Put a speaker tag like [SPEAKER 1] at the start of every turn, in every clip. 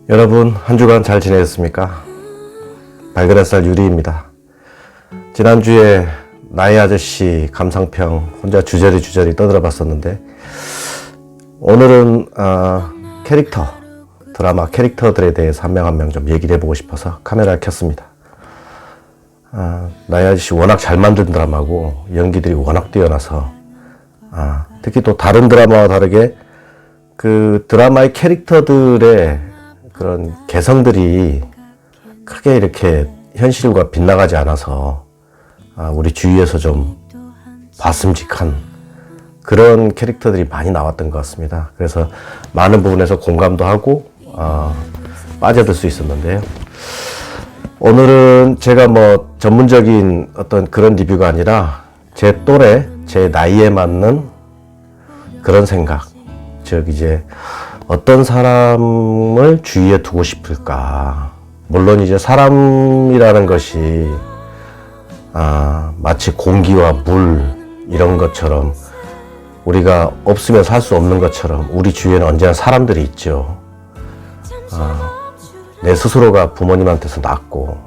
[SPEAKER 1] 여러분, 한 주간 잘 지내셨습니까? 밝은 햇살 유리입니다. 지난주에 나의 아저씨 감상평 혼자 주저리 떠들어 봤었는데, 오늘은 드라마 캐릭터들에 대해서 한 명 한 명 좀 얘기를 해보고 싶어서 카메라를 켰습니다. 나의 아저씨 워낙 잘 만든 드라마고 연기들이 워낙 뛰어나서 특히 또 다른 드라마와 다르게 그 드라마의 캐릭터들의 그런 개성들이 크게 이렇게 현실과 빗나가지 않아서 우리 주위에서 좀 봤음직한 그런 캐릭터들이 많이 나왔던 것 같습니다. 그래서 많은 부분에서 공감도 하고 빠져들 수 있었는데요. 오늘은 제가 뭐 전문적인 어떤 그런 리뷰가 아니라 제 또래, 제 나이에 맞는 그런 생각, 즉 이제 어떤 사람을 주위에 두고 싶을까. 물론 이제 사람이라는 것이 마치 공기와 물 이런 것처럼 우리가 없으면 살 수 없는 것처럼 우리 주위에는 언제나 사람들이 있죠. 내 스스로가 부모님한테서 낳고,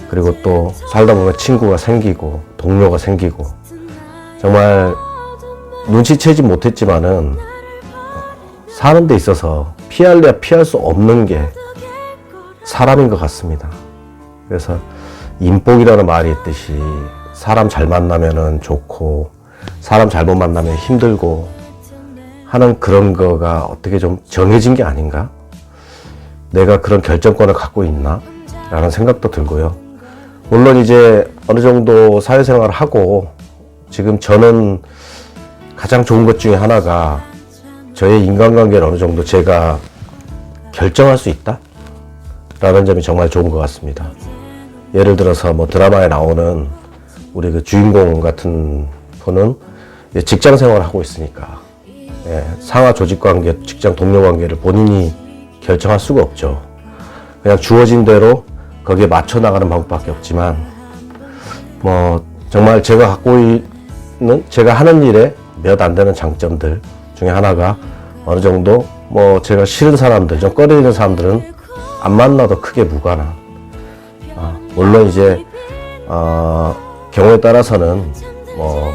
[SPEAKER 1] 그리고 또 살다 보면 친구가 생기고 동료가 생기고, 정말 눈치채지 못했지만은 사는 데 있어서 피할래야 피할 수 없는 게 사람인 것 같습니다. 그래서 인복이라는 말이 있듯이 사람 잘 만나면은 좋고 사람 잘못 만나면 힘들고 하는 그런 거가 어떻게 좀 정해진 게 아닌가? 내가 그런 결정권을 갖고 있나? 라는 생각도 들고요. 물론 이제 어느 정도 사회생활을 하고 지금 저는 가장 좋은 것 중에 하나가 저의 인간관계를 어느 정도 제가 결정할 수 있다? 라는 점이 정말 좋은 것 같습니다. 예를 들어서 뭐 드라마에 나오는 우리 그 주인공 같은 분은 직장 생활을 하고 있으니까 상하 조직관계, 직장 동료 관계를 본인이 결정할 수가 없죠. 그냥 주어진 대로 거기에 맞춰 나가는 방법밖에 없지만, 뭐 정말 제가 갖고 있는, 제가 하는 일에 몇 안 되는 장점들 중에 하나가 어느 정도 뭐 제가 싫은 사람들, 좀 꺼리는 사람들은 안 만나도 크게 무관한, 물론 이제 경우에 따라서는 뭐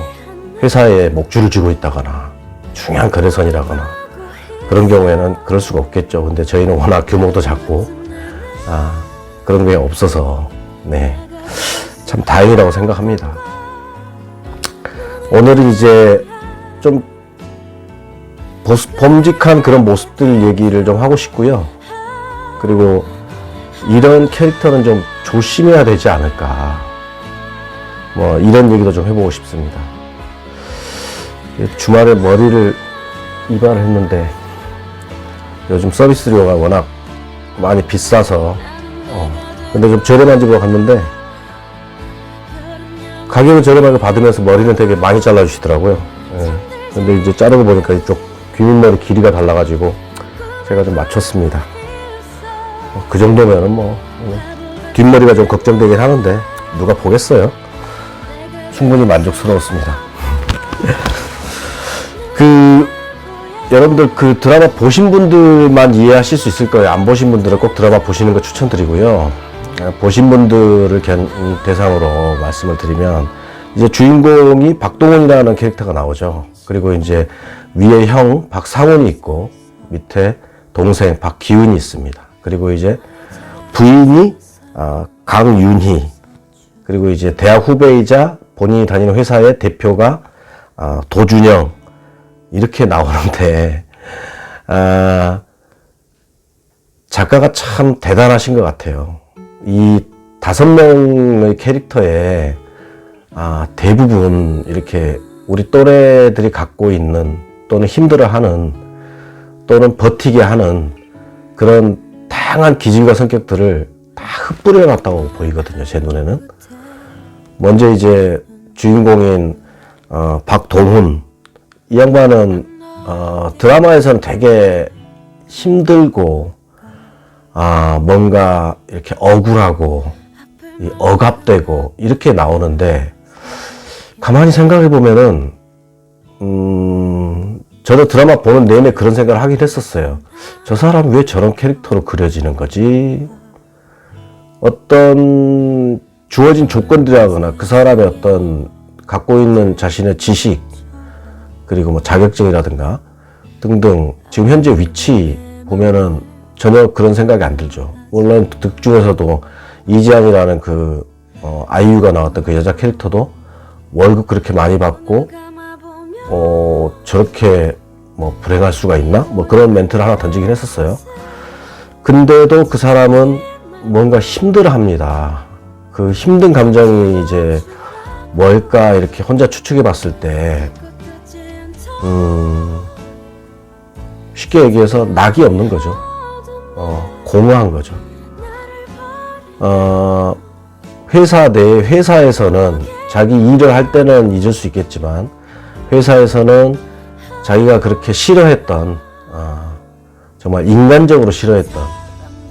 [SPEAKER 1] 회사에 목줄을 쥐고 있다거나 중요한 거래선이라거나 그런 경우에는 그럴 수가 없겠죠. 근데 저희는 워낙 규모도 작고 그런 게 없어서 참 다행이라고 생각합니다. 오늘은 이제 좀 범직한 그런 모습들 얘기를 좀 하고 싶고요. 그리고 이런 캐릭터는 좀 조심해야 되지 않을까, 뭐 이런 얘기도 좀 해보고 싶습니다. 주말에 머리를 이발을 했는데 요즘 서비스료가 워낙 많이 비싸서 근데 좀 저렴한 집으로 갔는데 가격을 저렴하게 받으면서 머리는 되게 많이 잘라주시더라고요. 근데 이제 자르고 보니까 이쪽 귀밑머리 길이가 달라가지고 제가 좀 맞췄습니다. 그 정도면은 뭐 뒷머리가 좀 걱정되긴 하는데 누가 보겠어요. 충분히 만족스러웠습니다. 여러분들 그 드라마 보신 분들만 이해하실 수 있을 거예요. 안 보신 분들은 꼭 드라마 보시는 거 추천드리고요. 보신 분들을 대상으로 말씀을 드리면, 이제 주인공이 박동훈이라는 캐릭터가 나오죠. 그리고 이제 위에 형 박상훈이 있고 밑에 동생 박기훈이 있습니다. 그리고 이제 부인이 강윤희, 그리고 이제 대학 후배이자 본인이 다니는 회사의 대표가 도준영, 이렇게 나오는데 작가가 참 대단하신 것 같아요. 이 5명의 캐릭터에 대부분 이렇게 우리 또래들이 갖고 있는, 또는 힘들어하는, 또는 버티게 하는 그런 다양한 기질과 성격들을 다 흩뿌려 놨다고 보이거든요, 제 눈에는. 먼저 이제 주인공인 박동훈, 이 양반은 드라마에서는 되게 힘들고 뭔가 이렇게 억울하고 억압되고 이렇게 나오는데, 가만히 생각해 보면은 저도 드라마 보는 내내 그런 생각을 하긴 했었어요. 저 사람 왜 저런 캐릭터로 그려지는 거지? 어떤 주어진 조건들이라거나 그 사람의 어떤 갖고 있는 자신의 지식, 그리고 뭐 자격증이라든가 등등 지금 현재 위치 보면은 전혀 그런 생각이 안 들죠. 물론 극 중에서도 이지안이라는 아이유가 나왔던 그 여자 캐릭터도 월급 그렇게 많이 받고 저렇게 뭐 불행할 수가 있나? 뭐 그런 멘트를 하나 던지긴 했었어요. 근데도 그 사람은 뭔가 힘들어합니다. 그 힘든 감정이 이제 뭘까 이렇게 혼자 추측해 봤을 때 쉽게 얘기해서 낙이 없는 거죠. 공허한 거죠. 회사 내에, 회사에서는 자기 일을 할 때는 잊을 수 있겠지만 회사에서는 자기가 그렇게 싫어했던 정말 인간적으로 싫어했던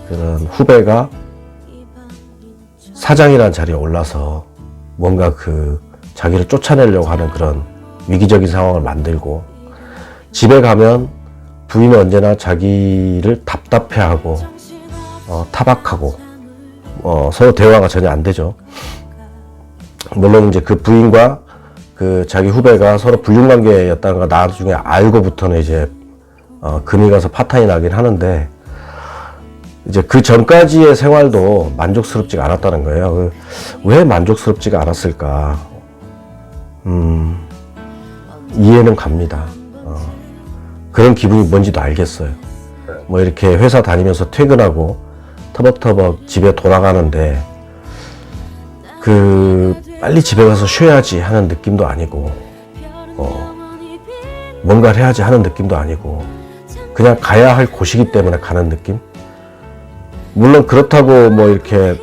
[SPEAKER 1] 그런 후배가 사장이라는 자리에 올라서 뭔가 자기를 쫓아내려고 하는 그런 위기적인 상황을 만들고, 집에 가면 부인은 언제나 자기를 답답해하고 타박하고 서로 대화가 전혀 안 되죠. 물론 이제 그 부인과 자기 후배가 서로 불륜관계였다는 걸 나중에 알고부터는 이제 금이 가서 파탄이 나긴 하는데, 이제 그 전까지의 생활도 만족스럽지가 않았다는 거예요. 왜 만족스럽지가 않았을까? 이해는 갑니다. 그런 기분이 뭔지도 알겠어요. 뭐 이렇게 회사 다니면서 퇴근하고 터벅터벅 집에 돌아가는데 빨리 집에 가서 쉬어야지 하는 느낌도 아니고 뭔가를 해야지 하는 느낌도 아니고 그냥 가야 할 곳이기 때문에 가는 느낌? 물론 그렇다고 뭐 이렇게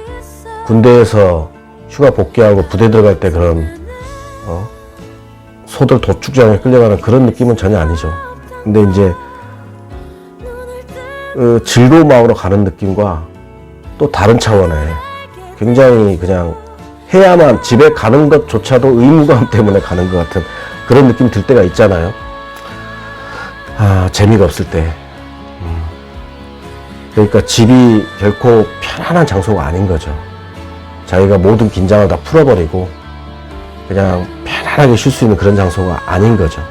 [SPEAKER 1] 군대에서 휴가 복귀하고 부대 들어갈 때 그런 소들 도축장에 끌려가는 그런 느낌은 전혀 아니죠. 근데 이제 즐거운 마음으로 가는 느낌과 또 다른 차원의 굉장히 그냥 해야만, 집에 가는 것조차도 의무감 때문에 가는 것 같은 그런 느낌 들 때가 있잖아요. 재미가 없을 때. 그러니까 집이 결코 편안한 장소가 아닌 거죠. 자기가 모든 긴장을 다 풀어버리고 그냥 편안하게 쉴 수 있는 그런 장소가 아닌 거죠.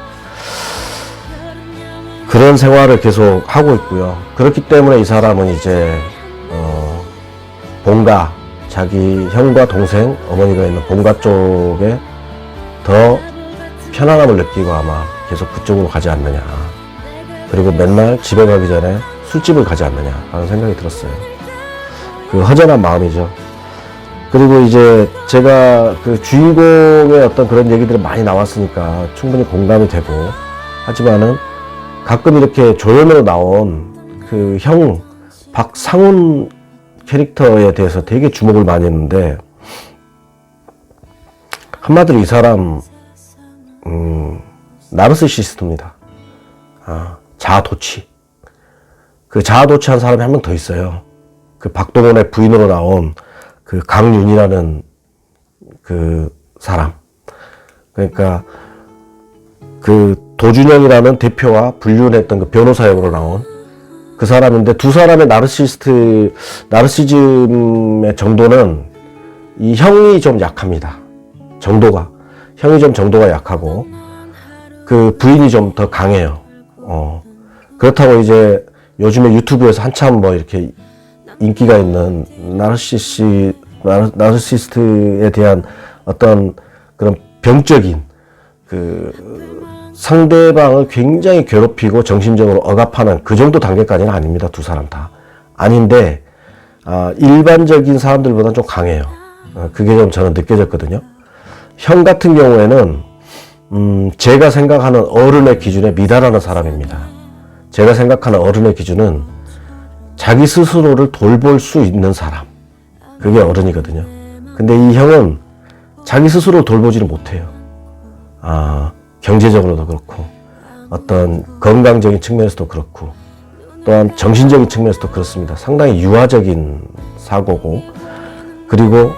[SPEAKER 1] 그런 생활을 계속 하고 있고요. 그렇기 때문에 이 사람은 이제 본가, 자기 형과 동생, 어머니가 있는 본가 쪽에 더 편안함을 느끼고 아마 계속 그쪽으로 가지 않느냐. 그리고 맨날 집에 가기 전에 술집을 가지 않느냐 하는 생각이 들었어요. 허전한 마음이죠. 그리고 이제 제가 주인공의 어떤 그런 얘기들이 많이 나왔으니까 충분히 공감이 되고, 하지만은 가끔 이렇게 조연으로 나온 형 박상훈 캐릭터에 대해서 되게 주목을 많이 했는데, 한마디로 이 사람 나르시시스트입니다. 자아도취. 자아도취한 사람이 한 명 더 있어요. 박동원의 부인으로 나온 강윤이라는 사람. 그러니까 도준영이라는 대표와 불륜했던 변호사 역으로 나온 그 사람인데, 두 사람의 나르시즘의 정도는 이 형이 좀 약합니다. 형이 좀 정도가 약하고 부인이 좀 더 강해요. 그렇다고 이제 요즘에 유튜브에서 한참 뭐 이렇게 인기가 있는 나르시스트에 대한 어떤 그런 병적인 상대방을 굉장히 괴롭히고 정신적으로 억압하는 그 정도 단계까지는 아닙니다. 두 사람 다. 아닌데, 일반적인 사람들보다는 좀 강해요. 그게 좀 저는 느껴졌거든요. 형 같은 경우에는, 제가 생각하는 어른의 기준에 미달하는 사람입니다. 제가 생각하는 어른의 기준은 자기 스스로를 돌볼 수 있는 사람. 그게 어른이거든요. 근데 이 형은 자기 스스로 돌보지를 못해요. 경제적으로도 그렇고, 어떤 건강적인 측면에서도 그렇고, 또한 정신적인 측면에서도 그렇습니다. 상당히 유아적인 사고고, 그리고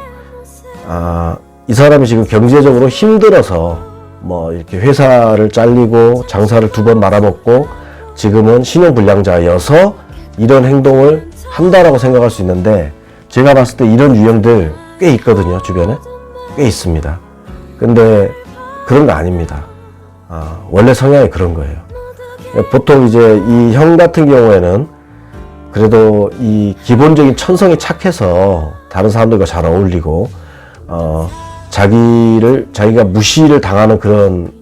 [SPEAKER 1] 이 사람이 지금 경제적으로 힘들어서 뭐 이렇게 회사를 잘리고 장사를 2번 말아먹고 지금은 신용불량자여서 이런 행동을 한다라고 생각할 수 있는데, 제가 봤을 때 이런 유형들 꽤 있거든요. 주변에 꽤 있습니다. 근데 그런 거 아닙니다. 원래 성향이 그런 거예요. 보통 이제 이 형 같은 경우에는 그래도 이 기본적인 천성이 착해서 다른 사람들과 잘 어울리고, 자기가 무시를 당하는 그런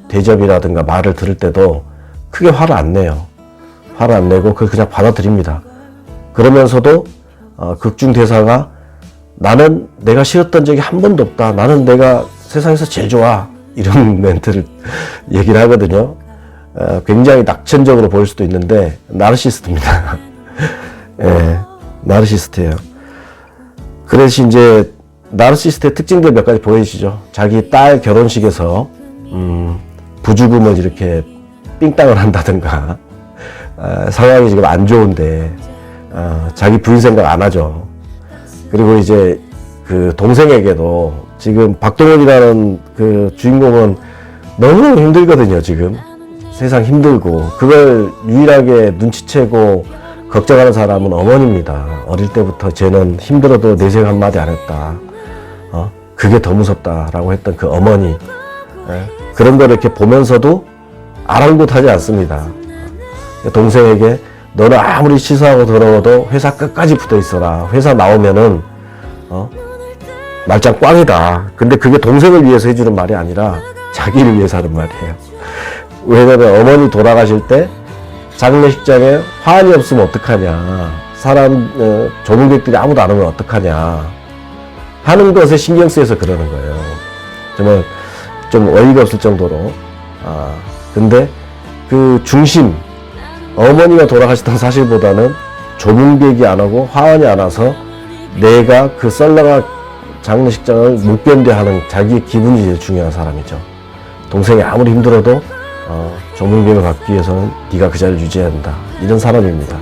[SPEAKER 1] 대접이라든가 말을 들을 때도 크게 화를 안 내요. 화를 안 내고 그걸 그냥 받아들입니다. 그러면서도 극중 대사가 나는 내가 싫었던 적이 한 번도 없다. 나는 내가 세상에서 제일 좋아. 이런 멘트를 얘기를 하거든요. 굉장히 낙천적으로 보일 수도 있는데 나르시스트입니다. 예, 나르시스트예요. 그래서 이제 나르시스트의 특징들 몇 가지 보여주시죠. 자기 딸 결혼식에서 부주금을 이렇게 삥땅을 한다든가, 상황이 지금 안 좋은데 자기 부인 생각 안 하죠. 그리고 이제 그 동생에게도 지금 박동원이라는 그 주인공은 너무 힘들거든요. 지금 세상 힘들고 그걸 유일하게 눈치채고 걱정하는 사람은 어머니입니다. 어릴 때부터 쟤는 힘들어도 내색 한마디 안 했다. 그게 더 무섭다라고 했던 그 어머니. 그런 걸 이렇게 보면서도 아랑곳하지 않습니다. 동생에게 너는 아무리 치사하고 더러워도 회사 끝까지 붙어 있어라. 회사 나오면은 말짱 꽝이다. 근데 그게 동생을 위해서 해주는 말이 아니라 자기를 위해서 하는 말이에요. 왜냐면 어머니 돌아가실 때 장례식장에 화환이 없으면 어떡하냐, 조문객들이 아무도 안 오면 어떡하냐 하는 것에 신경 쓰여서 그러는 거예요. 정말 좀 어이가 없을 정도로. 근데 그 중심, 어머니가 돌아가셨던 사실보다는 조문객이 안 오고 화환이 안 와서 내가 그 썰렁한 장례식장을 못 견뎌하는 자기의 기분이 제일 중요한 사람이죠. 동생이 아무리 힘들어도 조문객을 받기 위해서는 네가 그 자리를 유지해야 한다. 이런 사람입니다.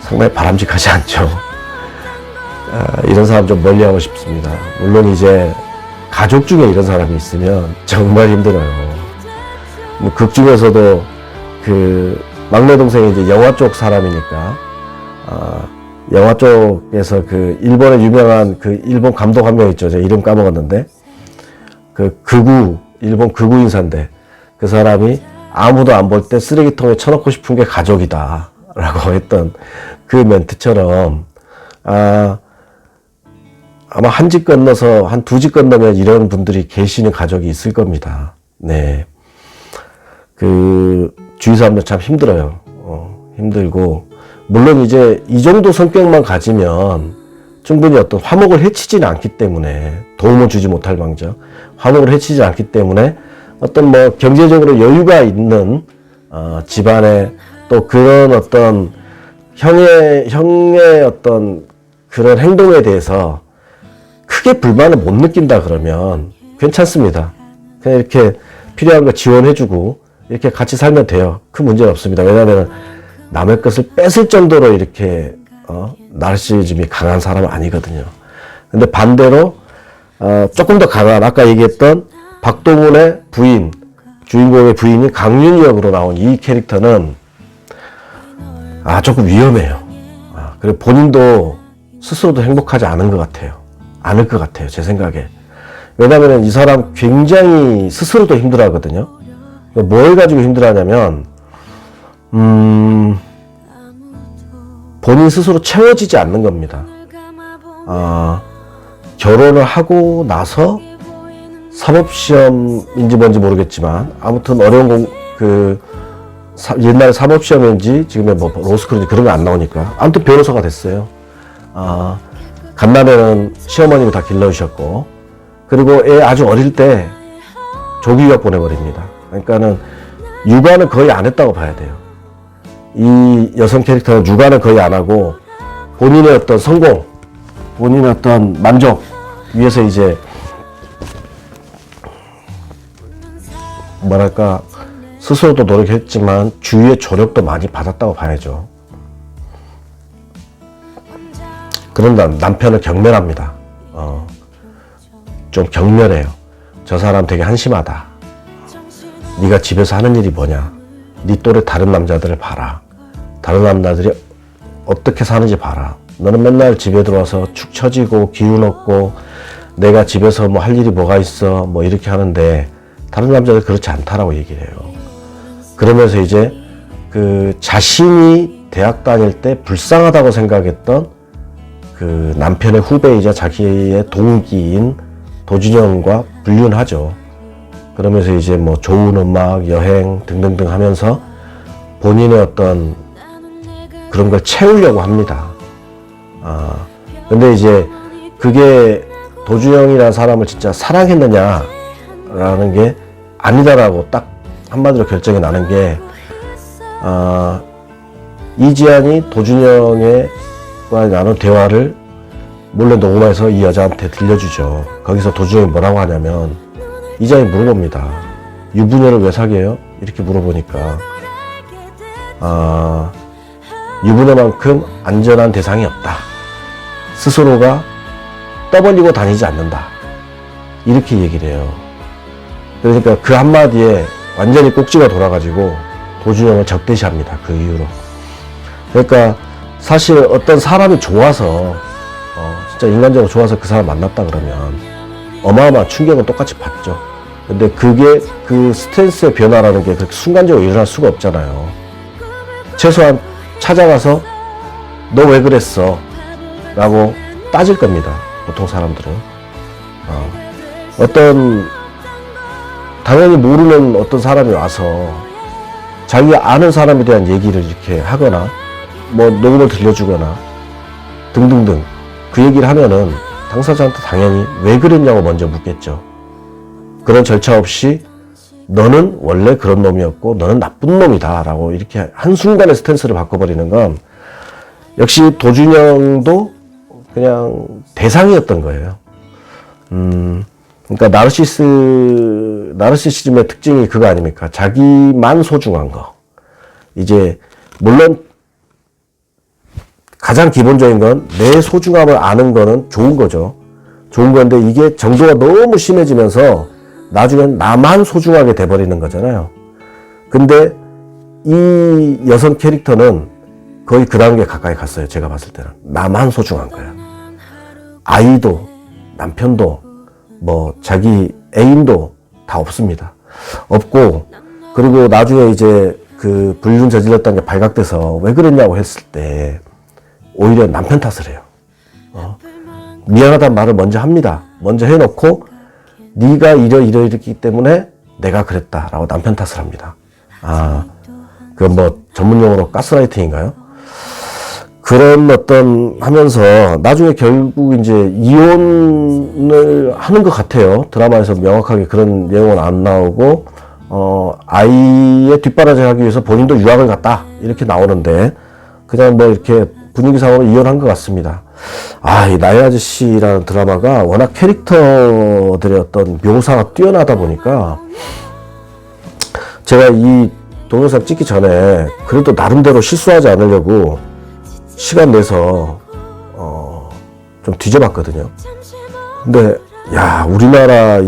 [SPEAKER 1] 상당히 바람직하지 않죠. 이런 사람 좀 멀리하고 싶습니다. 물론 이제 가족 중에 이런 사람이 있으면 정말 힘들어요. 뭐 극 중에서도 그 막내 동생이 이제 영화 쪽 사람이니까, 영화 쪽에서 그 일본의 유명한 그 일본 감독 한 명 있죠. 제가 이름 까먹었는데, 그 일본 극우 인사인데 그 사람이 아무도 안 볼 때 쓰레기통에 쳐넣고 싶은 게 가족이다 라고 했던 그 멘트처럼, 아마 한 집 건너서 한 2집 건너면 이런 분들이 계시는 가족이 있을 겁니다. 네. 그 주위 사람들 참 힘들어요. 힘들고, 물론 이제 이 정도 성격만 가지면 충분히 어떤 화목을 해치지는 않기 때문에, 도움을 주지 못할 망정 화목을 해치지 않기 때문에 어떤 뭐 경제적으로 여유가 있는 집안에 또 그런 어떤 형의 어떤 그런 행동에 대해서 크게 불만을 못 느낀다 그러면 괜찮습니다. 그냥 이렇게 필요한 거 지원해주고 이렇게 같이 살면 돼요. 큰 문제는 없습니다. 왜냐하면 남의 것을 뺏을 정도로 이렇게 나르시즘이 강한 사람은 아니거든요. 근데 반대로 조금 더 강한, 아까 얘기했던 박동훈의 부인, 주인공의 부인이 강윤 역으로 나온 이 캐릭터는 조금 위험해요. 그리고 본인도 스스로도 행복하지 않은 것 같아요. 않을 것 같아요, 제 생각에. 왜냐하면 이 사람 굉장히 스스로도 힘들어하거든요. 뭘 가지고 힘들어하냐면 본인 스스로 채워지지 않는 겁니다. 결혼을 하고 나서 사법시험인지 뭔지 모르겠지만 아무튼 어려운 옛날 사법시험인지 지금의 뭐 로스쿨인지 그런 거 안 나오니까 아무튼 변호사가 됐어요. 갓난에는 시어머님이 다 길러주셨고, 그리고 애 아주 어릴 때 조기 유학 보내버립니다. 그러니까는 육아는 거의 안 했다고 봐야 돼요. 이 여성 캐릭터는 육아는 거의 안 하고 본인의 어떤 성공, 본인의 어떤 만족 위해서 이제 뭐랄까 스스로도 노력했지만 주위의 조력도 많이 받았다고 봐야죠. 그런다 남편은 경멸합니다. 좀 경멸해요. 저 사람 되게 한심하다. 네가 집에서 하는 일이 뭐냐? 네 또래 다른 남자들을 봐라. 다른 남자들이 어떻게 사는지 봐라. 너는 맨날 집에 들어와서 축 처지고 기운 없고 내가 집에서 뭐 할 일이 뭐가 있어 뭐 이렇게 하는데 다른 남자들 그렇지 않다라고 얘기를 해요. 그러면서 이제 그 자신이 대학 다닐 때 불쌍하다고 생각했던 그 남편의 후배이자 자기의 동기인 도준영과 불륜하죠. 그러면서 이제 뭐 좋은 음악, 여행 등등등 하면서 본인의 어떤 그런 걸 채우려고 합니다. 근데 이제 그게 도준영이라는 사람을 진짜 사랑했느냐라는 게 아니다라고 딱 한마디로 결정이 나는 게, 이지한이 도준영과 나눈 대화를 몰래 녹음해서 이 여자한테 들려주죠. 거기서 도준영이 뭐라고 하냐면, 이지한이 물어봅니다. 유부녀를 왜 사귀어요? 이렇게 물어보니까, 유부녀만큼 안전한 대상이 없다. 스스로가 떠벌리고 다니지 않는다. 이렇게 얘기를 해요. 그러니까 그 한마디에 완전히 꼭지가 돌아가지고 도준영을 적대시합니다. 그 이후로. 그러니까 사실 어떤 사람이 좋아서 진짜 인간적으로 좋아서 그 사람 만났다 그러면 어마어마한 충격은 똑같이 받죠. 근데 그게 그 스탠스의 변화라는 게 그렇게 순간적으로 일어날 수가 없잖아요. 최소한 찾아가서 너 왜 그랬어? 라고 따질 겁니다. 보통 사람들은. 당연히 모르는 어떤 사람이 와서 자기가 아는 사람에 대한 얘기를 이렇게 하거나 뭐 녹음을 들려주거나 등등등 그 얘기를 하면은 당사자한테 당연히 왜 그랬냐고 먼저 묻겠죠. 그런 절차 없이 너는 원래 그런 놈이었고 너는 나쁜 놈이다 라고 이렇게 한순간에 스탠스를 바꿔버리는 건 역시 도준영도 그냥 대상이었던 거예요. 그러니까 나르시시즘의 특징이 그거 아닙니까? 자기만 소중한 거. 이제 물론 가장 기본적인 건 내 소중함을 아는 거는 좋은 거죠. 좋은 건데 이게 정도가 너무 심해지면서 나중엔 나만 소중하게 돼버리는 거잖아요. 근데 이 여성 캐릭터는 거의 그 단계에 가까이 갔어요. 제가 봤을 때는. 나만 소중한 거야. 아이도 남편도 뭐 자기 애인도 다 없습니다. 없고 그리고 나중에 이제 그 불륜 저질렀다는 게 발각돼서 왜 그랬냐고 했을 때 오히려 남편 탓을 해요. 미안하다는 말을 먼저 합니다. 먼저 해놓고 네가 이러이러기 때문에 내가 그랬다라고 남편 탓을 합니다. 그건 뭐 전문용어로 가스라이팅인가요? 그런 어떤 하면서 나중에 결국 이제 이혼을 하는 것 같아요. 드라마에서 명확하게 그런 내용은 안 나오고 아이의 뒷바라지 하기 위해서 본인도 유학을 갔다 이렇게 나오는데 그냥 뭐 이렇게 분위기상으로 이혼한 것 같습니다. 이 나의 아저씨라는 드라마가 워낙 캐릭터들의 어떤 묘사가 뛰어나다 보니까 제가 이 동영상 찍기 전에 그래도 나름대로 실수하지 않으려고 시간 내서 좀 뒤져봤거든요. 근데 우리나라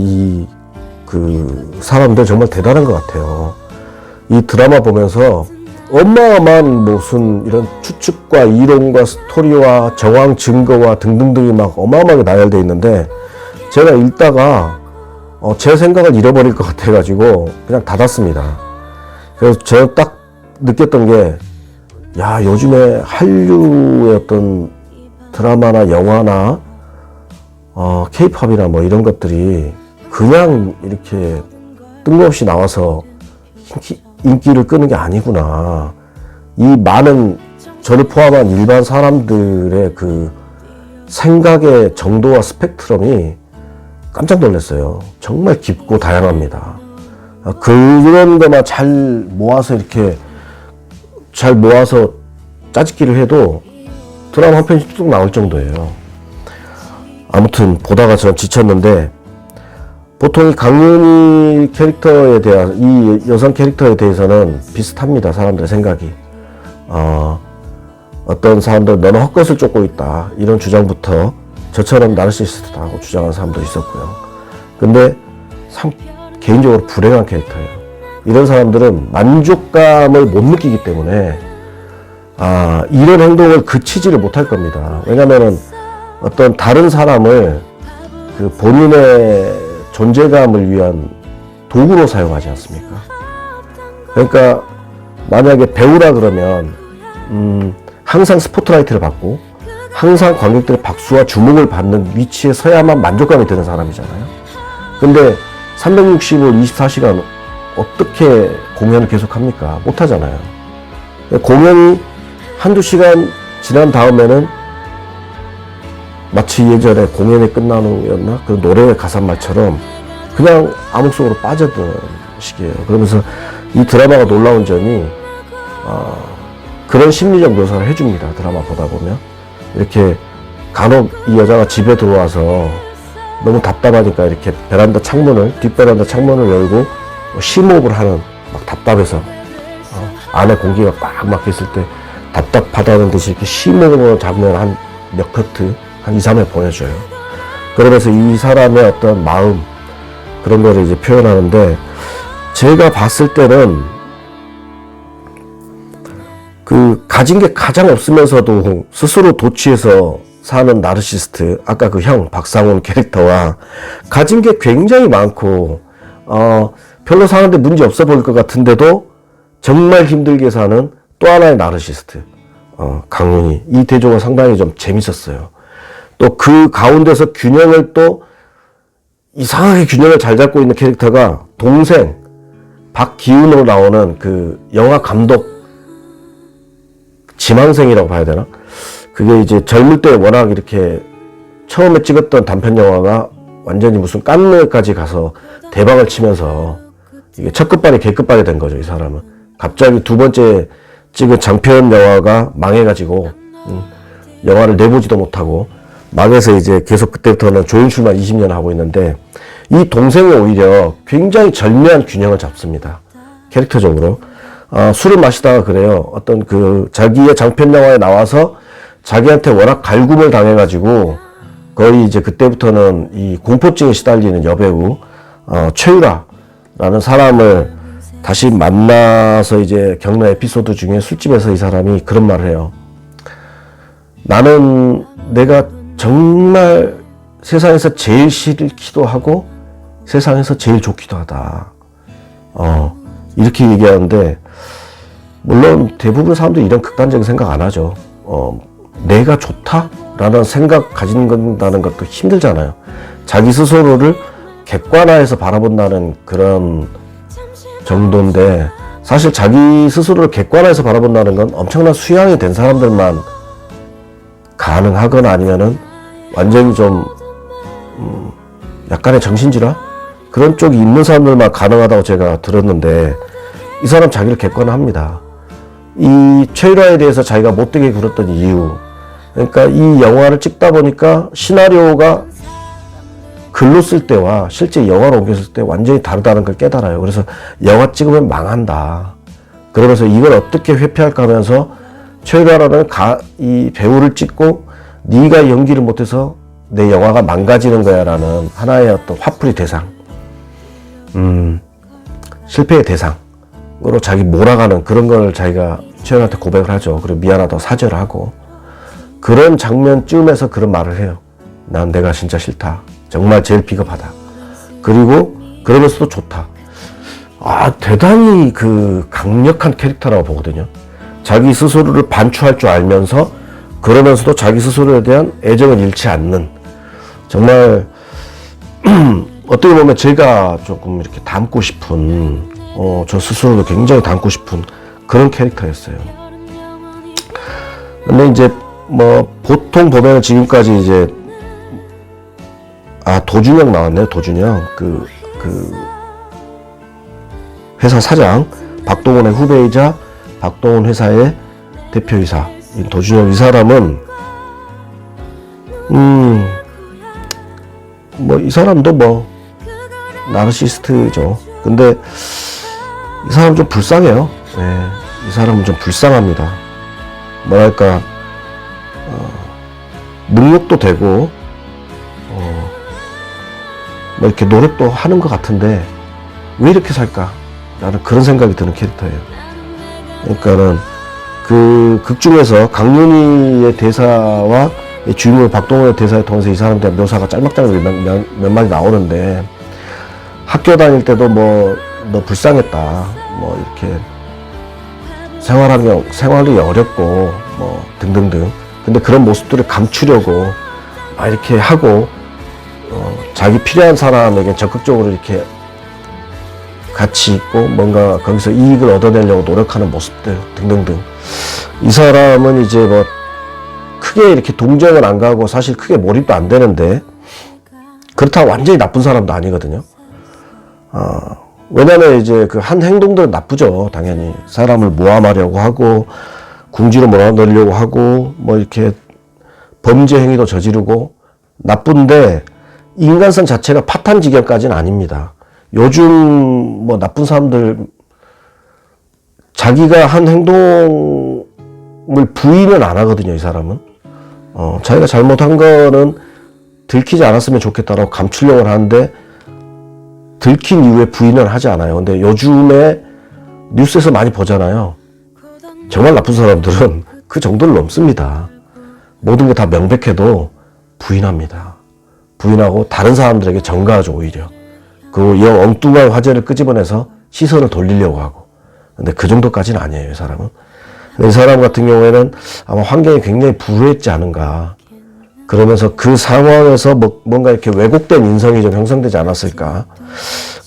[SPEAKER 1] 그 사람들 정말 대단한 것 같아요. 이 드라마 보면서 어마어마한 무슨 이런 추측과 이론과 스토리와 정황 증거와 등등등이 막 어마어마하게 나열되어 있는데 제가 읽다가 제 생각을 잃어버릴 것 같아가지고 그냥 닫았습니다. 그래서 제가 딱 느꼈던 게 요즘에 한류의 어떤 드라마나 영화나 케이팝이나 뭐 이런 것들이 그냥 이렇게 뜬금없이 나와서 인기를 끄는 게 아니구나. 이 많은 저를 포함한 일반 사람들의 그 생각의 정도와 스펙트럼이 깜짝 놀랐어요. 정말 깊고 다양합니다. 그런 데만 잘 모아서 짜집기를 해도 드라마 한 편이 뚝 나올 정도예요. 아무튼 보다가 저는 지쳤는데 보통 이 강윤희 캐릭터에 대한 이 여성 캐릭터에 대해서는 비슷합니다. 사람들의 생각이. 어떤 사람들 너는 헛것을 쫓고 있다 이런 주장부터 저처럼 나르시시스트다고 주장하는 사람도 있었고요. 근데 참 개인적으로 불행한 캐릭터예요. 이런 사람들은 만족감을 못 느끼기 때문에 이런 행동을 그치지를 못할 겁니다. 왜냐면은 어떤 다른 사람을 그 본인의 존재감을 위한 도구로 사용하지 않습니까? 그러니까 만약에 배우라 그러면 항상 스포트라이트를 받고 항상 관객들의 박수와 주목을 받는 위치에 서야만 만족감이 드는 사람이잖아요. 근데 365일 24시간 어떻게 공연을 계속합니까? 못하잖아요. 공연이 한두 시간 지난 다음에는 마치 예전에 공연이 끝난 후였나? 그 노래의 가사말처럼 그냥 암흑 속으로 빠져드는 시기예요. 그러면서 이 드라마가 놀라운 점이 그런 심리적 묘사를 해줍니다. 드라마 보다 보면 이렇게 간혹 이 여자가 집에 들어와서 너무 답답하니까 이렇게 뒷베란다 창문을 열고 심호흡을 하는, 막 답답해서 안에 공기가 꽉 막혔을 때 답답하다는 듯이 이렇게 심호흡을 잡는 한 몇 커트 한 2, 3회 보여줘요. 그러면서 이 사람의 어떤 마음 그런 거를 이제 표현하는데, 제가 봤을 때는 그 가진 게 가장 없으면서도 스스로 도취해서 사는 나르시스트, 아까 그 형 박상훈 캐릭터와 가진 게 굉장히 많고 별로 사는데 문제 없어 보일 것 같은데도 정말 힘들게 사는 또 하나의 나르시스트 강훈이, 이 대조가 상당히 좀 재밌었어요. 또 그 가운데서 균형을 또 이상하게 균형을 잘 잡고 있는 캐릭터가 동생 박기훈으로 나오는 그 영화 감독 지망생이라고 봐야 되나? 그게 이제 젊을 때 워낙 이렇게 처음에 찍었던 단편 영화가 완전히 무슨 깐느까지 가서 대박을 치면서 이게 첫 끝발이 개끝발이 된 거죠, 이 사람은. 갑자기 두 번째 찍은 장편 영화가 망해가지고 영화를 내보지도 못하고 망해서 이제 계속 그때부터는 조연출만 20년 하고 있는데, 이 동생이 오히려 굉장히 절묘한 균형을 잡습니다. 캐릭터적으로. 술을 마시다가 그래요. 어떤 그 자기의 장편 영화에 나와서 자기한테 워낙 갈굼을 당해가지고 거의 이제 그때부터는 이 공포증에 시달리는 여배우 최유라라는 사람을 다시 만나서 이제 겪는 에피소드 중에 술집에서 이 사람이 그런 말을 해요. 나는 내가 정말 세상에서 제일 싫기도 하고 세상에서 제일 좋기도 하다. 이렇게 얘기하는데, 물론 대부분 사람들이 이런 극단적인 생각 안 하죠. 내가 좋다라는 생각 가진다는 것도 힘들잖아요. 자기 스스로를 객관화해서 바라본다는 그런 정도인데, 사실 자기 스스로를 객관화해서 바라본다는 건 엄청난 수양이 된 사람들만 가능하거나 아니면은 완전히 좀 약간의 정신질환? 그런 쪽이 있는 사람들만 가능하다고 제가 들었는데, 이 사람 자기를 객관화합니다. 이 최유라에 대해서 자기가 못되게 굴었던 이유, 그러니까 이 영화를 찍다 보니까 시나리오가 글로 쓸 때와 실제 영화로 옮겼을 때 완전히 다르다는 걸 깨달아요. 그래서 영화 찍으면 망한다. 그러면서 이걸 어떻게 회피할까 하면서 최유라라는 이 배우를 찍고 네가 연기를 못해서 내 영화가 망가지는 거야 라는 하나의 어떤 화풀이 대상, 실패의 대상으로 자기 몰아가는 그런 걸 자기가 최유라한테 고백을 하죠. 그리고 미안하다고 사죄를 하고, 그런 장면쯤에서 그런 말을 해요. 난 내가 진짜 싫다. 정말 제일 비겁하다. 그리고 그러면서도 좋다. 대단히 그 강력한 캐릭터라고 보거든요. 자기 스스로를 반추할 줄 알면서 그러면서도 자기 스스로에 대한 애정을 잃지 않는, 정말 어떻게 보면 제가 조금 이렇게 닮고 싶은, 저 스스로도 굉장히 닮고 싶은 그런 캐릭터였어요. 근데 이제 뭐 보통 보면 지금까지 이제 도준영 나왔네요. 도준영 그 회사 사장, 박동원의 후배이자 박동원 회사의 대표이사 도준영, 이 사람은 뭐 이 사람도 뭐 나르시스트죠. 근데 이 사람 좀 불쌍해요. 네, 이 사람은 좀 불쌍합니다. 뭐랄까 능력도 되고 뭐 이렇게 노력도 하는 것 같은데 왜 이렇게 살까? 라는 그런 생각이 드는 캐릭터예요. 그러니까는 그 극 중에서 강윤희의 대사와 주인공 박동원의 대사를 통해서 이 사람에 대한 묘사가 짤막짤막 몇 마디 나오는데, 학교 다닐 때도 뭐 너 불쌍했다, 뭐 이렇게 생활이 어렵고 뭐 등등등. 근데 그런 모습들을 감추려고 막 이렇게 하고 자기 필요한 사람에게 적극적으로 이렇게 같이 있고 뭔가 거기서 이익을 얻어내려고 노력하는 모습들 등등등. 이 사람은 이제 뭐 크게 이렇게 동정은 안 가고 사실 크게 몰입도 안 되는데, 그렇다고 완전히 나쁜 사람도 아니거든요. 왜냐면 이제 그 한 행동들은 나쁘죠. 당연히 사람을 모함하려고 하고 궁지로 몰아넣으려고 하고 뭐 이렇게 범죄 행위도 저지르고 나쁜데, 인간성 자체가 파탄 지경까지는 아닙니다. 요즘 뭐 나쁜 사람들 자기가 한 행동을 부인은 안 하거든요. 이 사람은 자기가 잘못한 거는 들키지 않았으면 좋겠다라고 감추려고 하는데, 들킨 이후에 부인은 하지 않아요. 근데 요즘에 뉴스에서 많이 보잖아요. 정말 나쁜 사람들은 그 정도를 넘습니다. 모든 게 다 명백해도 부인합니다. 부인하고 다른 사람들에게 전가하죠. 오히려 그 엉뚱한 화제를 끄집어내서 시선을 돌리려고 하고. 근데 그 정도까지는 아니에요. 이 사람은. 이 사람 같은 경우에는 아마 환경이 굉장히 불우했지 않은가, 그러면서 그 상황에서 뭔가 이렇게 왜곡된 인성이 좀 형성되지 않았을까,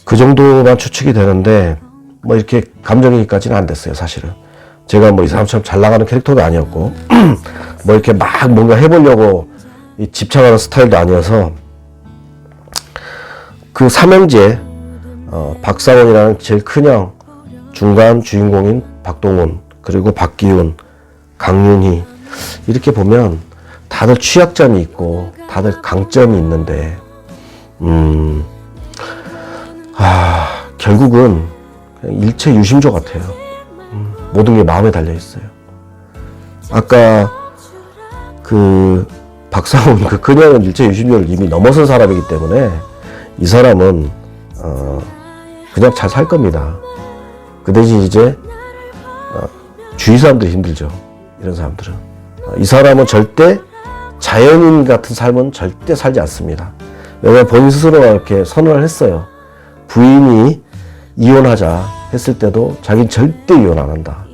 [SPEAKER 1] 그 정도만 추측이 되는데, 뭐 이렇게 감정이입까지는 안 됐어요. 사실은 제가 뭐 이 사람처럼 잘 나가는 캐릭터도 아니었고 뭐 이렇게 막 뭔가 해보려고 집착하는 스타일도 아니어서, 그 삼형제 박상원이라는 제일 큰형, 중간 주인공인 박동원, 그리고 박기훈, 강윤희, 이렇게 보면 다들 취약점이 있고 다들 강점이 있는데 결국은 그냥 일체 유심조 같아요. 모든 게 마음에 달려 있어요. 아까 그 박상훈 그 그녀는 일체 유심조를 이미 넘어선 사람이기 때문에 이 사람은 그냥 잘 살 겁니다. 그 대신 이제 주위 사람들이 힘들죠. 이런 사람들은. 이 사람은 절대 자연인 같은 삶은 절대 살지 않습니다. 왜냐하면 본인 스스로가 이렇게 선언을 했어요. 부인이 이혼하자 했을 때도 자기는 절대 이혼 안 한다.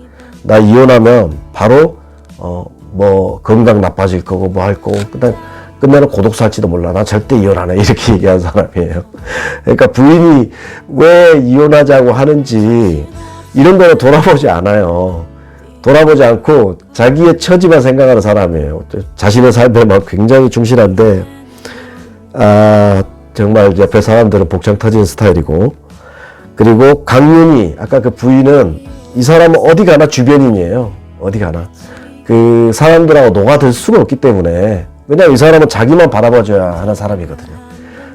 [SPEAKER 1] 나 이혼하면 바로 뭐 건강 나빠질 거고 뭐 할 거고 끝내는 고독 살지도 몰라. 나 절대 이혼 안 해. 이렇게 얘기한 사람이에요. 그러니까 부인이 왜 이혼하자고 하는지 이런 거는 돌아보지 않아요. 돌아보지 않고 자기의 처지만 생각하는 사람이에요. 자신의 삶에 막 굉장히 충실한데, 정말 옆에 사람들은 복장 터지는 스타일이고. 그리고 강윤희, 아까 그 부인은 이 사람은 어디 가나 주변인이에요. 어디 가나. 그 사람들하고 녹아들 수가 없기 때문에, 왜냐면 이 사람은 자기만 바라봐줘야 하는 사람이거든요.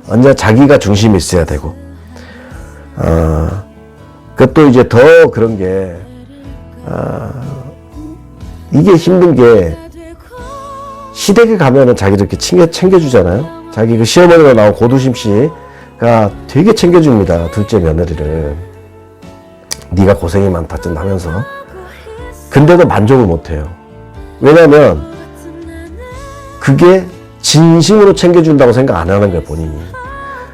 [SPEAKER 1] 언제나 자기가 중심이 있어야 되고. 그것도 이제 더 그런 게, 이게 힘든 게, 시댁에 가면은 자기를 이렇게 챙겨주잖아요. 자기 그 시어머니가 나온 고두심 씨가 되게 챙겨줍니다. 둘째 며느리를. 네가 고생이 많다 좀 하면서. 근데도 만족을 못해요. 왜냐면 그게 진심으로 챙겨준다고 생각 안 하는 거예요, 본인이.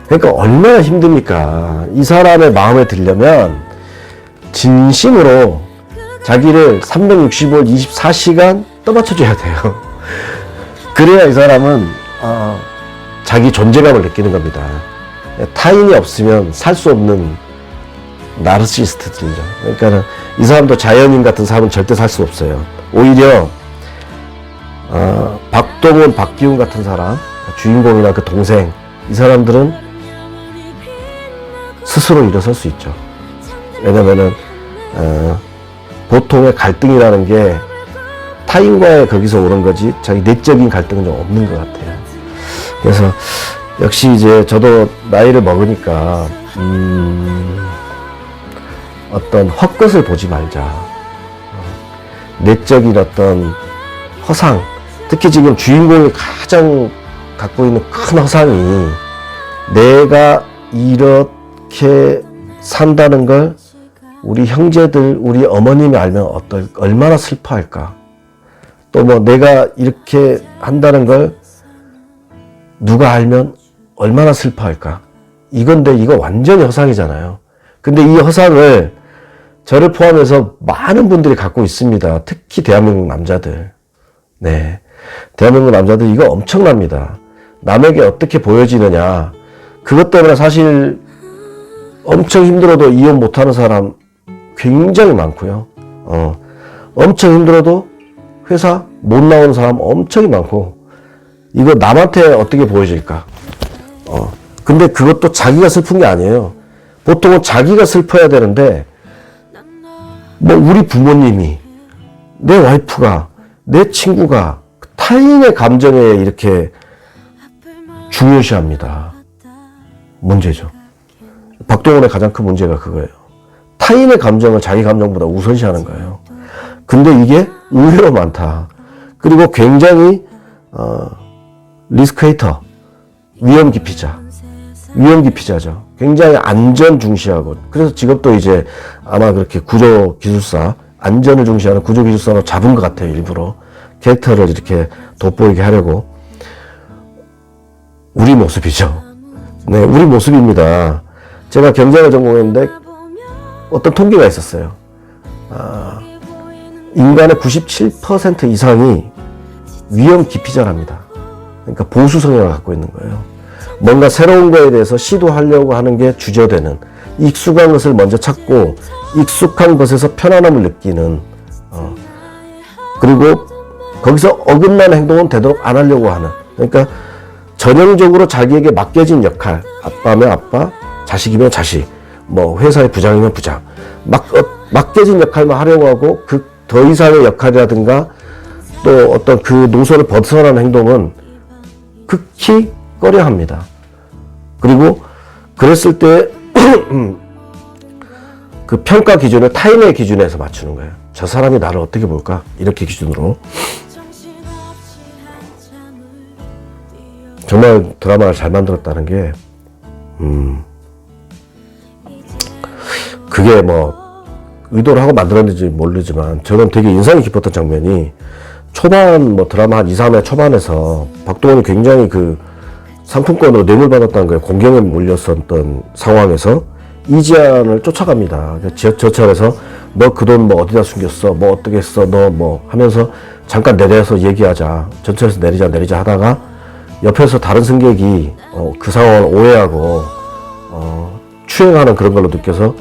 [SPEAKER 1] 그러니까 얼마나 힘듭니까? 이 사람의 마음에 들려면 진심으로 자기를 365일 24시간 떠받쳐줘야 돼요. 그래야 이 사람은 자기 존재감을 느끼는 겁니다. 타인이 없으면 살 수 없는 나르시스트들이죠. 그러니까 이 사람도 자연인 같은 삶은 절대 살 수 없어요. 오히려 박동원, 박기훈 같은 사람, 주인공이나 그 동생, 이 사람들은 스스로 일어설 수 있죠. 왜냐면은 보통의 갈등이라는 게 타인과의 거기서 오는 거지 자기 내적인 갈등은 좀 없는 것 같아요. 그래서 역시 이제 저도 나이를 먹으니까 어떤 헛것을 보지 말자. 내적인 어떤 허상, 특히 지금 주인공이 가장 갖고 있는 큰 허상이 내가 이렇게 산다는 걸 우리 형제들, 우리 어머님이 알면 얼마나 슬퍼할까. 또 뭐 내가 이렇게 한다는 걸 누가 알면 얼마나 슬퍼할까. 이건데 이거 완전히 허상이잖아요. 근데 이 허상을 저를 포함해서 많은 분들이 갖고 있습니다. 특히 대한민국 남자들. 네. 대한민국 남자들 이거 엄청납니다. 남에게 어떻게 보여지느냐. 그것 때문에 사실 엄청 힘들어도 이혼 못하는 사람 굉장히 많고요. 엄청 힘들어도 회사 못 나오는 사람 엄청 많고, 이거 남한테 어떻게 보여질까? 근데 그것도 자기가 슬픈 게 아니에요. 보통은 자기가 슬퍼야 되는데, 뭐 우리 부모님이, 내 와이프가, 내 친구가 타인의 감정에 이렇게 중요시합니다. 문제죠. 박동원의 가장 큰 문제가 그거예요. 타인의 감정을 자기 감정보다 우선시하는 거예요. 근데 이게 의외로 많다. 그리고 굉장히 리스크헤이터, 위험 기피자죠. 굉장히 안전 중시하고, 그래서 직업도 이제 아마 그렇게 구조기술사, 안전을 중시하는 구조기술사로 잡은 것 같아요. 일부러 캐릭터를 이렇게 돋보이게 하려고. 우리 모습이죠. 네, 우리 모습입니다. 제가 경제를 전공했는데 어떤 통계가 있었어요. 인간의 97% 이상이 위험 기피자랍니다. 그러니까 보수 성향을 갖고 있는 거예요. 뭔가 새로운 거에 대해서 시도하려고 하는 게 주저되는, 익숙한 것을 먼저 찾고 익숙한 것에서 편안함을 느끼는, 그리고 거기서 어긋나는 행동은 되도록 안 하려고 하는, 그러니까 전형적으로 자기에게 맡겨진 역할, 아빠면 아빠, 자식이면 자식, 뭐 회사의 부장이면 부장, 맡겨진 역할만 하려고 하고 그 더 이상의 역할이라든가 또 어떤 그 노선을 벗어나는 행동은 극히 꺼려합니다. 그리고 그랬을 때 그 평가 기준을 타인의 기준에서 맞추는 거예요. 저 사람이 나를 어떻게 볼까? 이렇게 기준으로. 정말 드라마를 잘 만들었다는 게 그게 뭐 의도를 하고 만들었는지 모르지만 저는 되게 인상이 깊었던 장면이, 초반 뭐 드라마 한 2, 3회 초반에서 박동원이 굉장히 그 상품권으로 뇌물 받았다는 거에 공경에 몰렸었던 상황에서 이지안을 쫓아갑니다. 지하철에서 너 그 돈 뭐 어디다 숨겼어? 뭐 어떻게 했어? 너 뭐 하면서 잠깐 내려서 얘기하자. 전철에서 내리자 하다가 옆에서 다른 승객이 그 상황을 오해하고 추행하는 그런 걸로 느껴서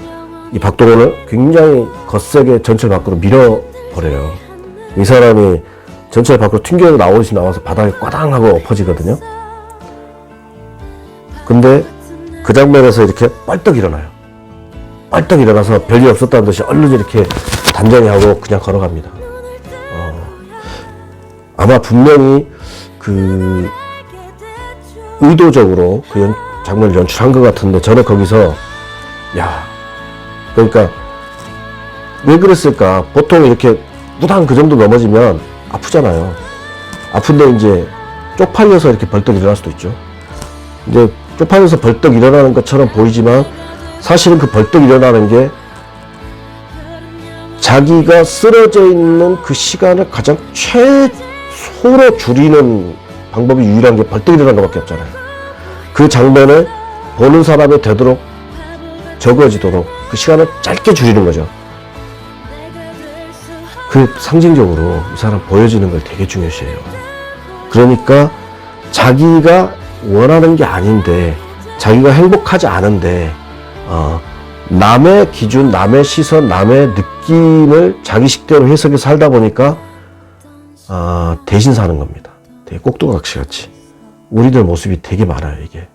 [SPEAKER 1] 이 박동원을 굉장히 거세게 전철 밖으로 밀어버려요. 이 사람이 전철 밖으로 튕겨 나와서 바닥에 꽈당 하고 엎어지거든요. 근데 그 장면에서 이렇게 뻘떡 일어나요. 뻘떡 일어나서 별일 없었다는 듯이 얼른 이렇게 단정히 하고 그냥 걸어갑니다. 아마 분명히 그 의도적으로 그 장면을 연출한 것 같은데, 저는 거기서 그러니까 왜 그랬을까? 보통 이렇게 무당 그 정도 넘어지면 아프잖아요. 아픈데 이제 쪽팔려서 이렇게 벌떡 일어날 수도 있죠. 이제 쪽팔려서 벌떡 일어나는 것처럼 보이지만 사실은 그 벌떡 일어나는 게 자기가 쓰러져 있는 그 시간을 가장 최소로 줄이는 방법이 유일한 게 벌떡 일어나는 것밖에 없잖아요. 그 장면을 보는 사람이 되도록 적어지도록 그 시간을 짧게 줄이는 거죠. 그 상징적으로 이 사람 보여지는 걸 되게 중요시해요. 그러니까 자기가 원하는 게 아닌데, 자기가 행복하지 않은데 남의 기준, 남의 시선, 남의 느낌을 자기식대로 해석해서 살다 보니까 대신 사는 겁니다. 되게 꼭두각시같이. 우리들 모습이 되게 많아요. 이게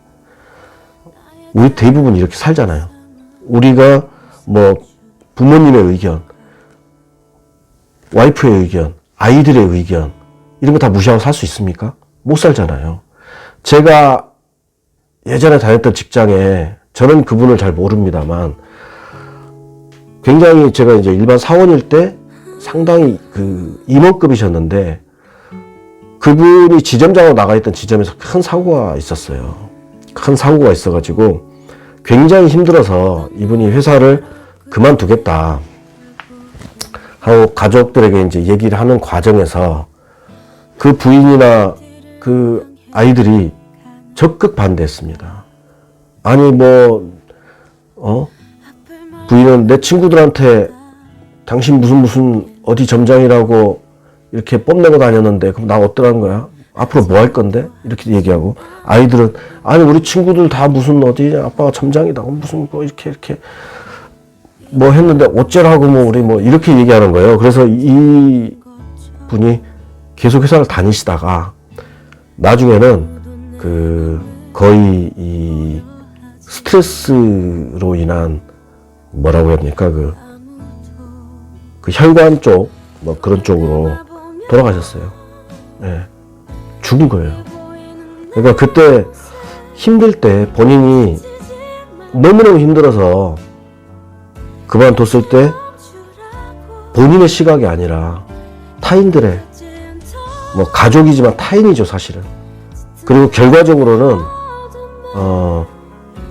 [SPEAKER 1] 우리 대부분 이렇게 살잖아요. 우리가 뭐 부모님의 의견, 와이프의 의견, 아이들의 의견 이런 거 다 무시하고 살 수 있습니까? 못 살잖아요. 제가 예전에 다녔던 직장에, 저는 그분을 잘 모릅니다만 굉장히 제가 이제 일반 사원일 때 상당히 그 임원급이셨는데, 그분이 지점장으로 나가 있던 지점에서 큰 사고가 있었어요. 큰 사고가 있어가지고 굉장히 힘들어서 이분이 회사를 그만두겠다 하고 가족들에게 이제 얘기를 하는 과정에서 그 부인이나 그 아이들이 적극 반대했습니다. 아니 부인은 내 친구들한테 당신 무슨 어디 점장이라고 이렇게 뽐내고 다녔는데 그럼 나 어떠라는 거야? 앞으로 뭐 할 건데? 이렇게 얘기하고, 아이들은 아니 우리 친구들 다 무슨 어디 아빠가 점장이다 무슨 뭐 이렇게 뭐 했는데 어쩌라고 우리 이렇게 얘기하는 거예요. 그래서 이 분이 계속 회사를 다니시다가 나중에는 거의 이 스트레스로 인한 뭐라고 해야 됩니까? 그 혈관 쪽 그런 쪽으로 돌아가셨어요. 네. 죽은 거예요. 그러니까 그때 힘들 때 본인이 너무너무 힘들어서 그만뒀을 때 본인의 시각이 아니라 타인들의 가족이지만 타인이죠 사실은. 그리고 결과적으로는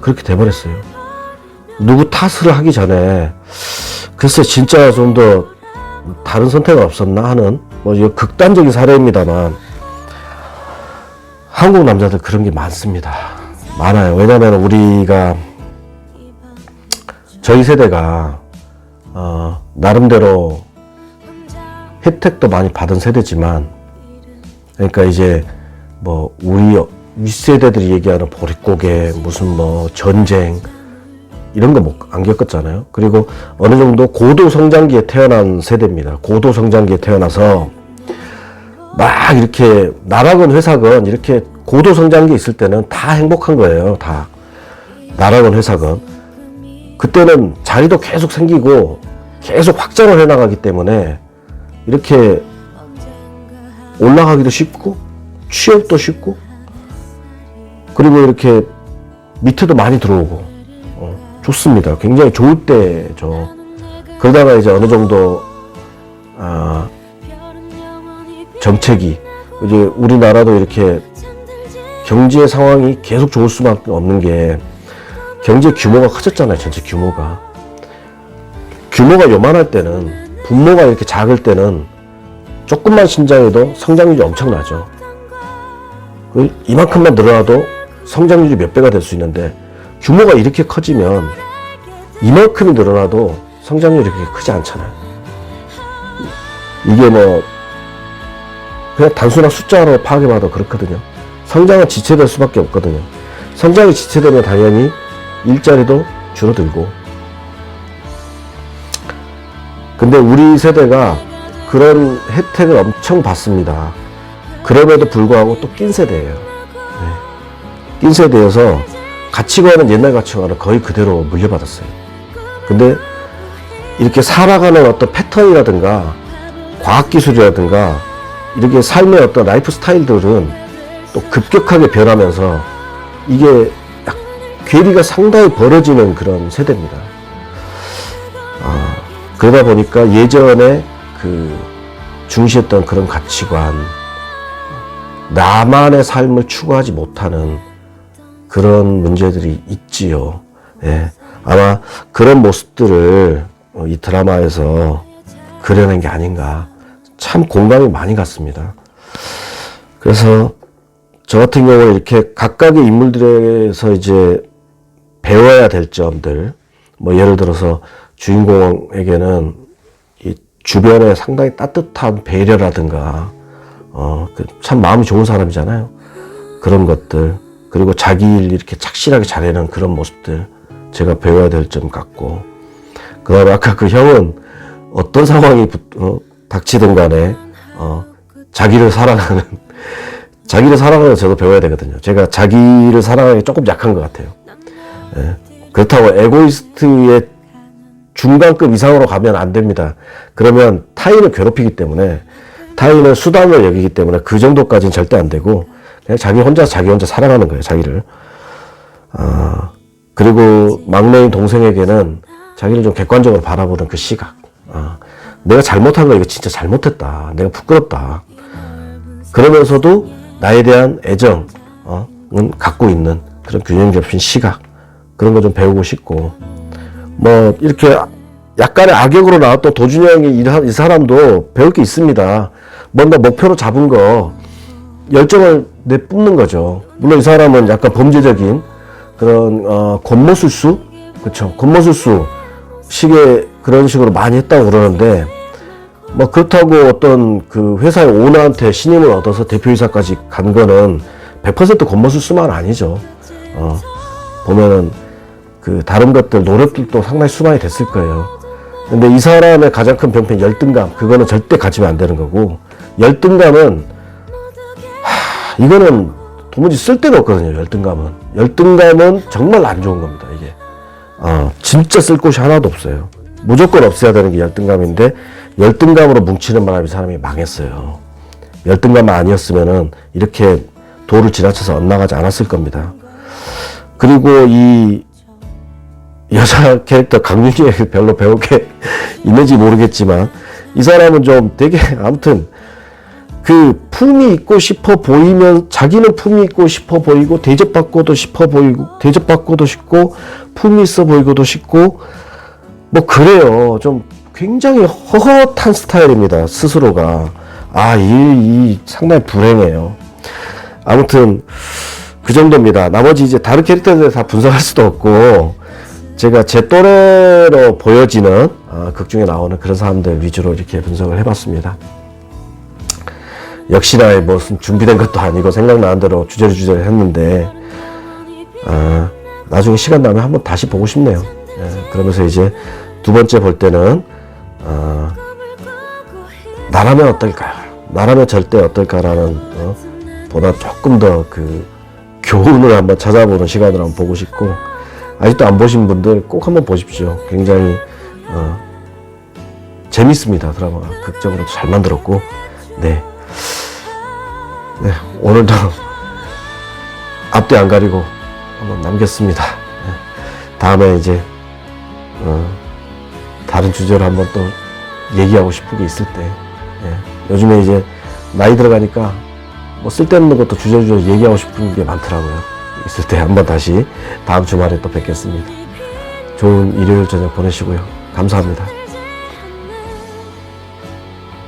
[SPEAKER 1] 그렇게 돼버렸어요. 누구 탓을 하기 전에 글쎄 진짜 좀 더 다른 선택은 없었나 하는 이거 극단적인 사례입니다만 한국 남자들 그런 게 많습니다. 많아요. 왜냐면 우리가 저희 세대가 나름대로 혜택도 많이 받은 세대지만, 그러니까 이제 우리 윗세대들이 얘기하는 보릿고개 무슨 전쟁 이런 거 안 겪었잖아요. 그리고 어느 정도 고도 성장기에 태어난 세대입니다. 고도 성장기에 태어나서 막 이렇게 나라건 회사건 이렇게 고도 성장기에 있을 때는 다 행복한 거예요. 다 나라건 회사건. 그때는 자리도 계속 생기고 계속 확장을 해나가기 때문에 이렇게 올라가기도 쉽고 취업도 쉽고 그리고 이렇게 밑에도 많이 들어오고 좋습니다. 굉장히 좋을 때죠. 그러다가 이제 어느 정도 정책이 이제 우리나라도 이렇게 경제 상황이 계속 좋을 수밖에 없는 게 경제 규모가 커졌잖아요. 전체 규모가 요만할 때는 분모가 이렇게 작을 때는 조금만 신장해도 성장률이 엄청나죠. 이만큼만 늘어나도 성장률이 몇 배가 될 수 있는데 규모가 이렇게 커지면 이만큼이 늘어나도 성장률이 그렇게 크지 않잖아요. 이게 그냥 단순한 숫자로 파악해봐도 그렇거든요. 성장은 지체될 수밖에 없거든요. 성장이 지체되면 당연히 일자리도 줄어들고. 근데 우리 세대가 그런 혜택을 엄청 받습니다. 그럼에도 불구하고 또 낀 세대예요. 네. 낀 세대여서 가치관은 옛날 가치관은 거의 그대로 물려받았어요. 근데 이렇게 살아가는 어떤 패턴이라든가 과학기술이라든가 이렇게 삶의 어떤 라이프 스타일들은 또 급격하게 변하면서 이게 괴리가 상당히 벌어지는 그런 세대입니다. 그러다 보니까 예전에 중시했던 그런 가치관, 나만의 삶을 추구하지 못하는 그런 문제들이 있지요. 예. 아마 그런 모습들을 이 드라마에서 그려낸 게 아닌가. 참 공감이 많이 갔습니다. 그래서 저 같은 경우는 이렇게 각각의 인물들에서 이제 배워야 될 점들, 예를 들어서 주인공에게는 이 주변에 상당히 따뜻한 배려라든가, 참 마음이 좋은 사람이잖아요. 그런 것들. 그리고 자기 일 이렇게 착실하게 잘해내는 그런 모습들 제가 배워야 될 점 같고, 그 다음에 아까 그 형은 어떤 상황이 닥치든 간에 자기를 사랑하는 저도 배워야 되거든요. 제가 자기를 사랑하기 조금 약한 것 같아요. 예. 그렇다고 에고이스트의 중간급 이상으로 가면 안 됩니다. 그러면 타인을 괴롭히기 때문에, 타인을 수단을 여기기 때문에 그 정도까지는 절대 안 되고 그냥 자기 혼자 사랑하는 거예요. 자기를. 그리고 막내인 동생에게는 자기를 좀 객관적으로 바라보는 그 시각. 내가 잘못한 거 이거 진짜 잘못했다. 내가 부끄럽다. 그러면서도 나에 대한 애정은 갖고 있는 그런 균형 잡힌 시각, 그런 거 좀 배우고 싶고, 뭐 이렇게 약간의 악역으로 나왔던 도준영이 이 사람도 배울 게 있습니다. 뭔가 목표로 잡은 거 열정을 내뿜는 거죠. 물론 이 사람은 약간 범죄적인 그런 권모술수, 그렇죠, 권모술수 식의 그런 식으로 많이 했다고 그러는데, 뭐 그렇다고 어떤 그 회사의 오너한테 신임을 얻어서 대표이사까지 간 거는 100% 권모술수만 아니죠. 보면은 그 다른 것들 노력들도 상당히 수많이 됐을 거예요. 근데 이 사람의 가장 큰 병폐 열등감, 그거는 절대 가지면 안 되는 거고, 열등감은 이거는 도무지 쓸데가 없거든요. 열등감은 정말 안 좋은 겁니다. 이게 진짜 쓸 곳이 하나도 없어요. 무조건 없애야 되는 게 열등감인데, 열등감으로 뭉치는 바람에 사람이 망했어요. 열등감만 아니었으면은 이렇게 도를 지나쳐서 엇나가지 않았을 겁니다. 그리고 이 여자 캐릭터 강윤희에 별로 배울 게 있는지 모르겠지만, 이 사람은 좀 되게 아무튼 그 품이 있고 싶어 보이면, 자기는 품이 있고 싶어 보이고 대접받고도 싶어 보이고 대접받고도 싶고 품이 있어 보이고도 싶고 뭐 그래요. 좀 굉장히 허허탄 스타일입니다. 스스로가. 이 상당히 불행해요. 아무튼 그 정도입니다. 나머지 이제 다른 캐릭터들 다 분석할 수도 없고, 제가 제 또래로 보여지는 극중에 나오는 그런 사람들 위주로 이렇게 분석을 해봤습니다. 역시나 무슨 준비된 것도 아니고 생각나는 대로 주저리 했는데, 나중에 시간 나면 한번 다시 보고 싶네요. 그러면서 이제 두 번째 볼 때는 나라면 어떨까, 나라면 절대 어떨까라는 보다 조금 더 그 교훈을 한번 찾아보는 시간을 한번 보고 싶고, 아직도 안 보신 분들 꼭 한번 보십시오. 굉장히 재밌습니다. 드라마가 극적으로 잘 만들었고, 네, 오늘도 앞뒤 안 가리고 한번 남겼습니다. 다음에 이제 다른 주제로 한번 또 얘기하고 싶은 게 있을 때, 요즘에 이제 나이 들어가니까 뭐 쓸데없는 것도 주저주저 얘기하고 싶은 게 많더라고요. 있을 때 한번 다시 다음 주말에 또 뵙겠습니다. 좋은 일요일 저녁 보내시고요. 감사합니다.